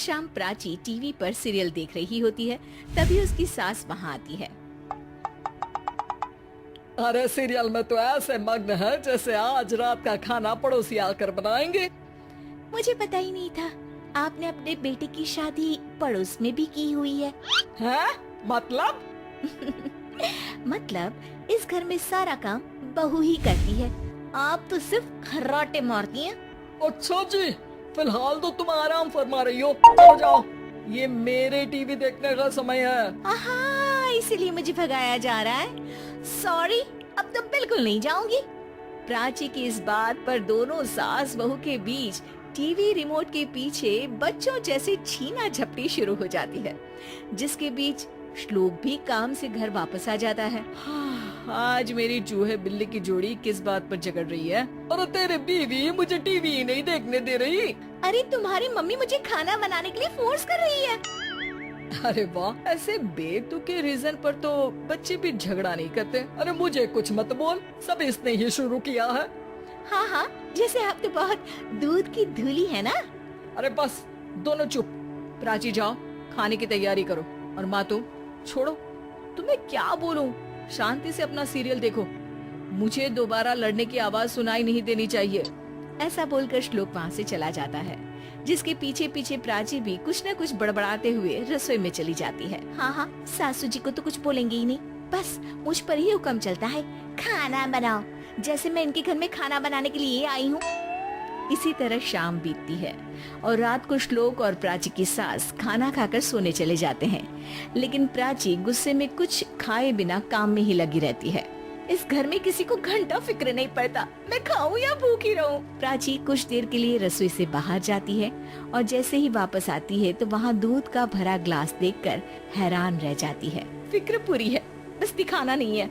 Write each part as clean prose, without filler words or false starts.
शाम प्राची टीवी पर सीरियल देख रही होती है, तभी उसकी सास वहाँ आती है। अरे सीरियल में तो ऐसे मग्न है जैसे आज रात का खाना पड़ोसी आकर बनाएंगे। मुझे पता ही नहीं था आपने अपने बेटे की शादी पड़ोस में भी की हुई है। हैं? मतलब? मतलब इस घर में सारा काम बहू ही करती है, आप तो सिर्फ खर्राटे मारती हैं। अच्छा जी, फिलहाल तो तुम आराम फरमा रही हो, चलो जाओ, ये मेरे टीवी देखने का समय है। आहा, इसीलिए मुझे भगाया जा रहा है। सॉरी, अब तो बिल्कुल नहीं जाऊंगी। प्राची की इस बात पर दोनों सास बहू के बीच टीवी रिमोट के पीछे बच्चों जैसे छीना झपटी शुरू हो जाती है, जिसके बीच श्लोक भी काम से घर वापस आ जाता है। आज मेरी चूहे बिल्ली की जोड़ी किस बात पर झगड़ रही है? अरे तेरे बीवी मुझे टीवी ही नहीं देखने दे रही। अरे तुम्हारी मम्मी मुझे खाना बनाने के लिए फोर्स कर रही है। अरे वाह, ऐसे बेतुके रीजन पर तो बच्चे भी झगड़ा नहीं करते। अरे मुझे कुछ मत बोल, सब इसने ही शुरू किया है। हाँ हाँ, जैसे आप तो बहुत दूध की धूली है ना। अरे बस दोनों चुप। प्राची जाओ, खाने की तैयारी करो। और माँ तुम छोड़ो, तुम्हें क्या बोलूं, शांति से अपना सीरियल देखो, मुझे दोबारा लड़ने की आवाज सुनाई नहीं देनी चाहिए। ऐसा बोलकर श्लोक वहाँ से चला जाता है, जिसके पीछे पीछे प्राची भी कुछ न कुछ बड़बड़ाते हुए रसोई में चली जाती है। हाँ हाँ, सासू जी को तो कुछ बोलेंगे ही नहीं, बस मुझ पर ही हुक्म चलता है, खाना बनाओ, जैसे मैं इनके घर में खाना बनाने के लिए आई हूँ। इसी तरह शाम बीतती है और रात को श्लोक और प्राची की सास खाना खाकर सोने चले जाते हैं, लेकिन प्राची गुस्से में कुछ खाए बिना काम में ही लगी रहती है। इस घर में किसी को घंटा फिक्र नहीं पड़ता, मैं खाऊं या भूखी रहूं। प्राची कुछ देर के लिए रसोई से बाहर जाती है और जैसे ही वापस आती है तो वहाँ दूध का भरा ग्लास देखकर हैरान रह जाती है। फिक्र पूरी है, बस दिखाना नहीं है।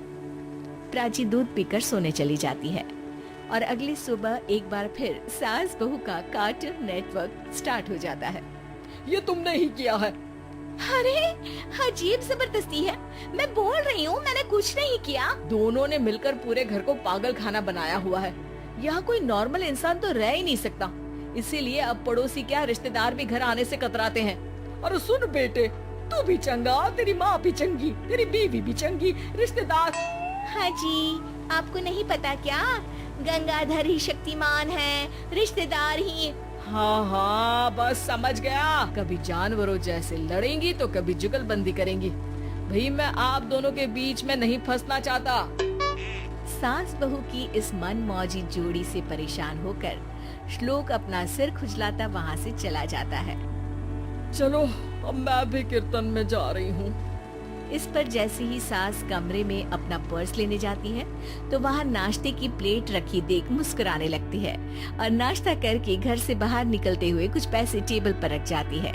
प्राची दूध पीकर सोने चली जाती है और अगली सुबह एक बार फिर सास बहू का कार्टून नेटवर्क स्टार्ट हो जाता है। ये तुमने ही किया है। अरे अजीब जबरदस्ती है, मैं बोल रही हूँ मैंने कुछ नहीं किया। दोनों ने मिलकर पूरे घर को पागल खाना बनाया हुआ है। यहाँ कोई नॉर्मल इंसान तो रह ही नहीं सकता, इसीलिए अब पड़ोसी क्या रिश्तेदार भी घर आने से कतराते हैं। और सुन बेटे, तू भी चंगा, तेरी माँ भी चंगी, तेरी बीवी भी चंगी, रिश्तेदार। हाँ जी, आपको नहीं पता क्या, गंगाधर ही शक्तिमान है, रिश्तेदार ही। हाँ हाँ, बस समझ गया। कभी जानवरों जैसे लड़ेंगी तो कभी जुगलबंदी करेंगी। भाई मैं आप दोनों के बीच में नहीं फंसना चाहता। सास बहू की इस मनमौजी जोड़ी से परेशान होकर श्लोक अपना सिर खुजलाता वहाँ से चला जाता है। चलो अब मैं भी कीर्तन में जा रही हूँ। इस पर जैसे ही सास कमरे में अपना पर्स लेने जाती है तो वहाँ नाश्ते की प्लेट रखी देख मुस्कुराने लगती है और नाश्ता करके घर से बाहर निकलते हुए कुछ पैसे टेबल पर रख जाती है,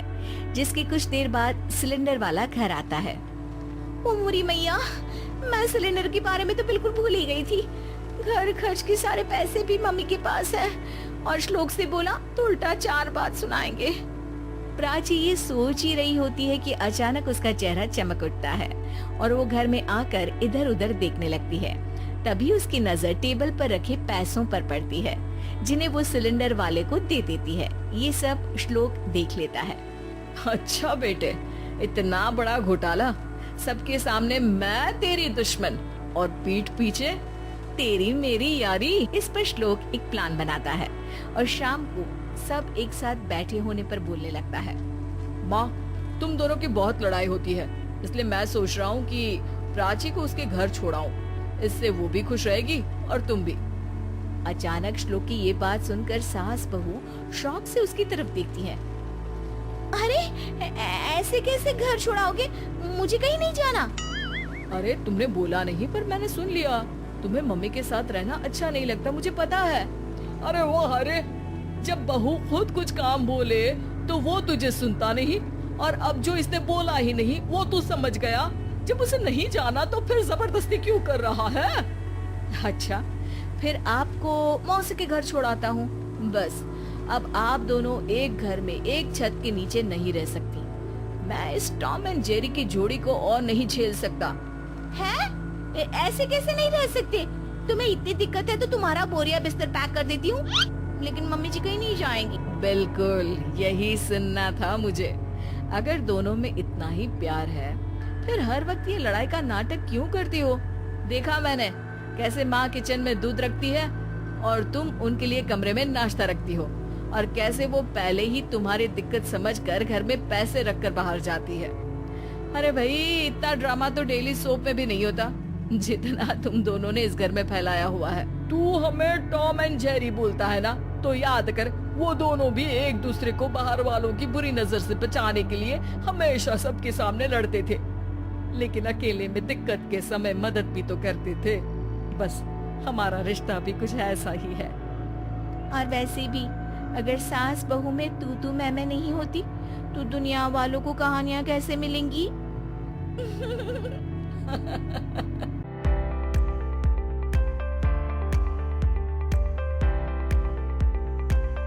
जिसके कुछ देर बाद सिलेंडर वाला घर आता है। ओ मुरी मैया, मैं सिलेंडर के बारे में तो बिल्कुल भूल ही गई थी। घर खर्च के सारे पैसे भी मम्मी के पास है और श्लोक से बोला तो उल्टा 4 बात सुनाएंगे। प्राची ये सोच ही रही होती है कि अचानक उसका चेहरा चमक उठता है और वो घर में आकर इधर उधर देखने लगती है। तभी उसकी नजर टेबल पर रखे पैसों पर पड़ती है, जिन्हें वो सिलेंडर वाले को दे देती है। ये सब श्लोक देख लेता है। अच्छा बेटे, इतना बड़ा घोटाला, सबके सामने मैं तेरी दुश्मन और पीठ पीछे तेरी मेरी यारी। इस पर श्लोक एक प्लान बनाता है और शाम को सब एक साथ बैठे होने पर बोलने लगता है। माँ, तुम दोनों की बहुत लड़ाई होती है, इसलिए मैं सोच रहा हूँ कि प्राची को उसके घर छोड़ाऊं, इससे वो भी खुश रहेगी और तुम भी। अचानक श्लोक की ये बात सुनकर सास बहू शौक से उसकी तरफ देखती हैं। अरे ऐसे कैसे घर छोड़ाओगे, मुझे कहीं नहीं जाना। अरे तुमने बोला नहीं पर मैंने सुन लिया, तुम्हें मम्मी के साथ रहना अच्छा नहीं लगता, मुझे पता है। अरे वो अरे, जब बहू खुद कुछ काम बोले तो वो तुझे सुनता नहीं, और अब जो इसने बोला ही नहीं वो तू समझ गया। जब उसे नहीं जाना तो फिर जबरदस्ती क्यों कर रहा है? अच्छा, फिर आपको मौसी के घर छोड़ाता हूँ। बस अब आप दोनों एक घर में एक छत के नीचे नहीं रह सकती। मैं इस टॉम एंड जेरी की जोड़ी को और नहीं झेल सकता। है? ऐसे कैसे नहीं रह सकते? तुम्हें इतनी दिक्कत है तो तुम्हारा बोरिया बिस्तर पैक कर देती हूँ। लेकिन मम्मी जी कहीं नहीं जाएंगी। बिल्कुल यही सुनना था मुझे। अगर दोनों में इतना ही प्यार है फिर हर वक्त ये लड़ाई का नाटक क्यों करती हो? देखा मैंने कैसे माँ किचन में दूध रखती है और तुम उनके लिए कमरे में नाश्ता रखती हो, और कैसे वो पहले ही तुम्हारी दिक्कत समझकर घर में पैसे रखकर बाहर जाती है। अरे भाई, इतना ड्रामा तो डेली सोप में भी नहीं होता जितना तुम दोनों ने इस घर में फैलाया हुआ है। तू हमें टॉम एंड जेरी बोलता है ना, तो याद कर वो दोनों भी एक दूसरे को बाहर वालों की बुरी नजर से बचाने के लिए हमेशा सबके सामने लड़ते थे, लेकिन अकेले में दिक्कत के समय मदद भी तो करते थे। बस हमारा रिश्ता भी कुछ ऐसा ही है। और वैसे भी अगर सास बहू में तू मैं नहीं होती तो दुनिया वालों को कहानियां कैसे मिलेंगी?